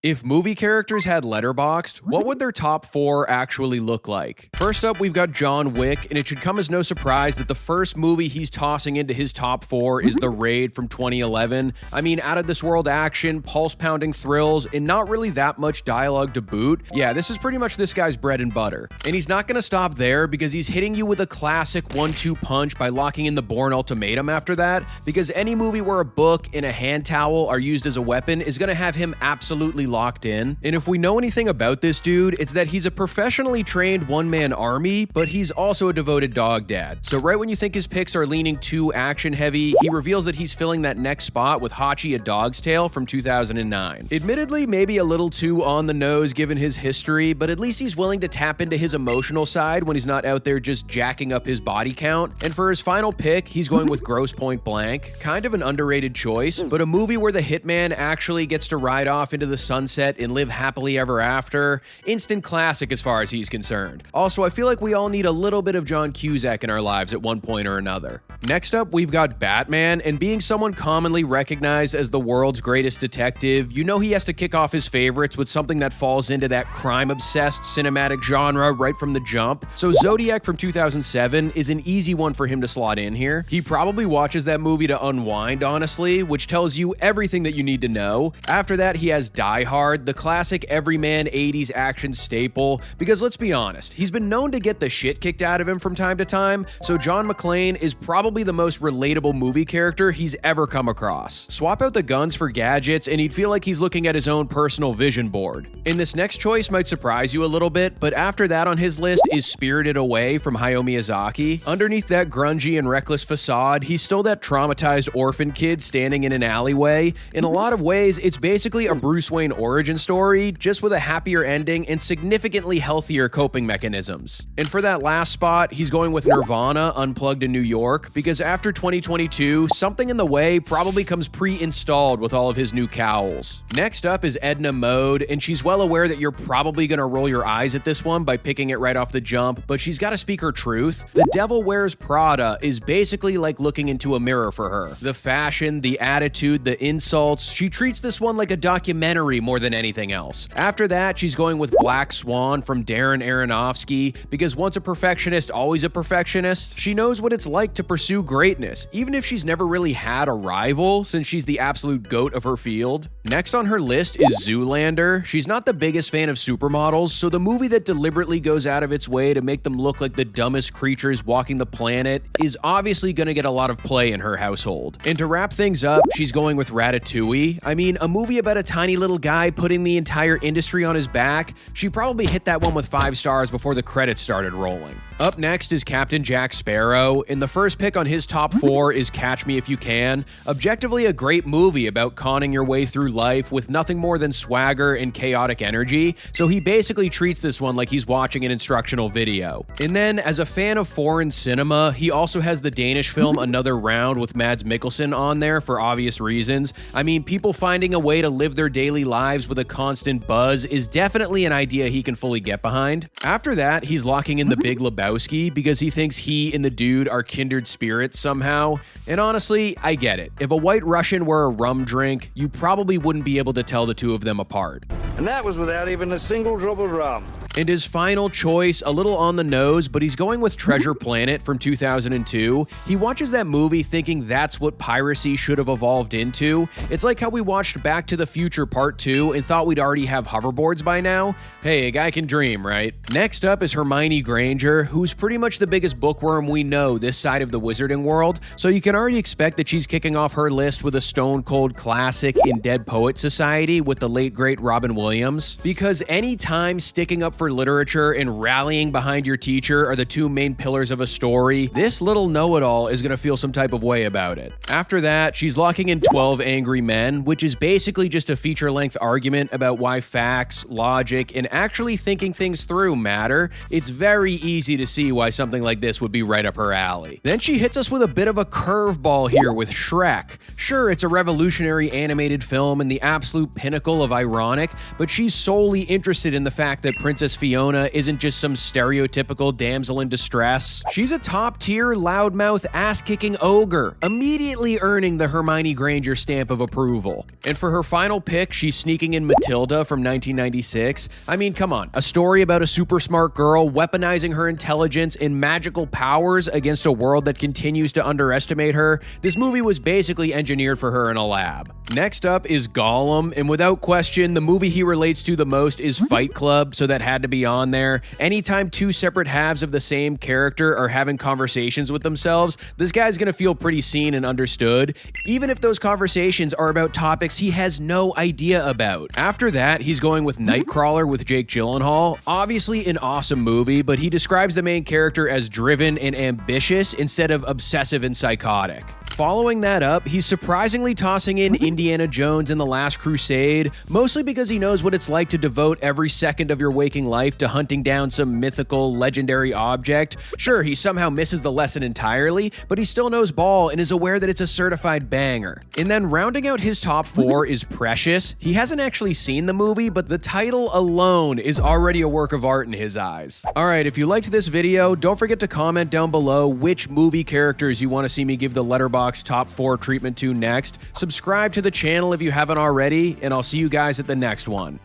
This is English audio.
If movie characters had Letterboxd, what would their top 4 actually look like? First up, we've got John Wick, and it should come as no surprise that the first movie he's tossing into his top 4 is The Raid from 2011. I mean, out of this world action, pulse-pounding thrills, and not really that much dialogue to boot. Yeah, this is pretty much this guy's bread and butter. And he's not gonna stop there because he's hitting you with a classic 1-2 punch by locking in the Bourne Ultimatum after that, because any movie where a book and a hand towel are used as a weapon is gonna have him absolutely locked in. And if we know anything about this dude, it's that he's a professionally trained one-man army, but he's also a devoted dog dad. So right when you think his picks are leaning too action heavy, he reveals that he's filling that next spot with Hachi A Dog's Tale from 2009. Admittedly, maybe a little too on the nose given his history, but at least he's willing to tap into his emotional side when he's not out there just jacking up his body count. And for his final pick, he's going with Grosse Pointe Blank. Kind of an underrated choice, but a movie where the hitman actually gets to ride off into the sunset and live happily ever after. Instant classic as far as he's concerned. Also, I feel like we all need a little bit of John Cusack in our lives at one point or another. Next up, we've got Batman, and being someone commonly recognized as the world's greatest detective, you know he has to kick off his favorites with something that falls into that crime-obsessed cinematic genre right from the jump. So Zodiac from 2007 is an easy one for him to slot in here. He probably watches that movie to unwind, honestly, which tells you everything that you need to know. After that, he has Die Hard, the classic everyman 80s action staple, because let's be honest, he's been known to get the shit kicked out of him from time to time, so John McClane is probably the most relatable movie character he's ever come across. Swap out the guns for gadgets and he'd feel like he's looking at his own personal vision board. And this next choice might surprise you a little bit, but after that on his list is Spirited Away from Hayao Miyazaki. Underneath that grungy and reckless facade, he's still that traumatized orphan kid standing in an alleyway. In a lot of ways, it's basically a Bruce Wayne origin story, just with a happier ending and significantly healthier coping mechanisms. And for that last spot, he's going with Nirvana, Unplugged in New York, because after 2022, Something in the Way probably comes pre-installed with all of his new cowls. Next up is Edna Mode, and she's well aware that you're probably gonna roll your eyes at this one by picking it right off the jump, but she's gotta speak her truth. The Devil Wears Prada is basically like looking into a mirror for her. The fashion, the attitude, the insults, she treats this one like a documentary more than anything else. After that, she's going with Black Swan from Darren Aronofsky, because once a perfectionist, always a perfectionist. She knows what it's like to pursue greatness, even if she's never really had a rival, since she's the absolute goat of her field. Next on her list is Zoolander. She's not the biggest fan of supermodels, so the movie that deliberately goes out of its way to make them look like the dumbest creatures walking the planet is obviously gonna get a lot of play in her household. And to wrap things up, she's going with Ratatouille. I mean, a movie about a tiny little guy putting the entire industry on his back. She probably hit that one with 5 stars before the credits started rolling. Up next is Captain Jack Sparrow, and the first pick on his top 4 is Catch Me If You Can. Objectively a great movie about conning your way through life with nothing more than swagger and chaotic energy, so he basically treats this one like he's watching an instructional video. And then, as a fan of foreign cinema, he also has the Danish film Another Round with Mads Mikkelsen on there for obvious reasons. I mean, people finding a way to live their daily lives with a constant buzz is definitely an idea he can fully get behind. After that, he's locking in The Big Lebowski because he thinks he and the dude are kindred spirits somehow. And honestly, I get it. If a White Russian were a rum drink, you probably wouldn't be able to tell the two of them apart. And that was without even a single drop of rum. And his final choice, a little on the nose, but he's going with Treasure Planet from 2002. He watches that movie thinking that's what piracy should have evolved into. It's like how we watched Back to the Future Part 2 and thought we'd already have hoverboards by now. Hey, a guy can dream, right? Next up is Hermione Granger, who's pretty much the biggest bookworm we know this side of the wizarding world, so you can already expect that she's kicking off her list with a stone-cold classic in Dead Poet Society with the late great Robin Williams. Because anytime sticking up for literature and rallying behind your teacher are the two main pillars of a story, this little know-it-all is gonna feel some type of way about it. After that, she's locking in 12 Angry Men, which is basically just a feature-length argument about why facts, logic, and actually thinking things through matter. It's very easy to see why something like this would be right up her alley. Then she hits us with a bit of a curveball here with Shrek. Sure, it's a revolutionary animated film and the absolute pinnacle of ironic, but she's solely interested in the fact that Princess Princess Fiona isn't just some stereotypical damsel in distress. She's a top-tier, loudmouth, ass-kicking ogre, immediately earning the Hermione Granger stamp of approval. And for her final pick, she's sneaking in Matilda from 1996. I mean, come on, a story about a super smart girl weaponizing her intelligence and magical powers against a world that continues to underestimate her. This movie was basically engineered for her in a lab. Next up is Gollum, and without question, the movie he relates to the most is Fight Club, so that had to be on there. Anytime two separate halves of the same character are having conversations with themselves, this guy's gonna feel pretty seen and understood, even if those conversations are about topics he has no idea about. After that, he's going with Nightcrawler with Jake Gyllenhaal. Obviously an awesome movie, but he describes the main character as driven and ambitious instead of obsessive and psychotic. Following that up, he's surprisingly tossing in Indiana Jones and the Last Crusade, mostly because he knows what it's like to devote every second of your waking life to hunting down some mythical, legendary object. Sure, he somehow misses the lesson entirely, but he still knows ball and is aware that it's a certified banger. And then rounding out his top 4 is Precious. He hasn't actually seen the movie, but the title alone is already a work of art in his eyes. Alright, if you liked this video, don't forget to comment down below which movie characters you want to see me give the Letterboxd top 4 treatment to next. Subscribe to the channel if you haven't already, and I'll see you guys at the next one.